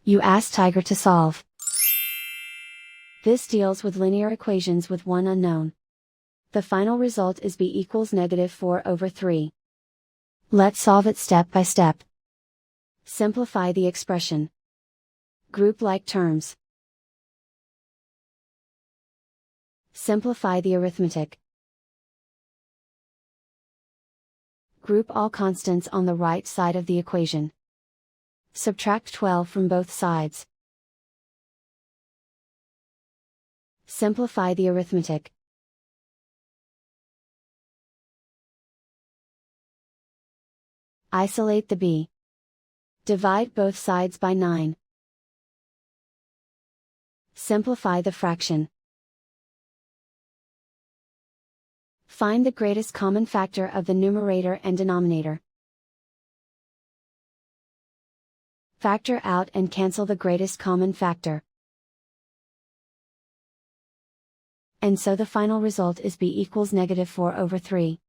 You ask Tiger to solve. This deals with linear equations with one unknown. The final result is b equals -4/3. Let's solve it step by step. Simplify the expression. Group like terms. Simplify the arithmetic. Group all constants on the right side of the equation. Subtract 12 from both sides. Simplify the arithmetic. Isolate the b. Divide both sides by 9. Simplify the fraction. Find the greatest common factor of the numerator and denominator. Factor out and cancel the greatest common factor. And so the final result is b equals -4/3.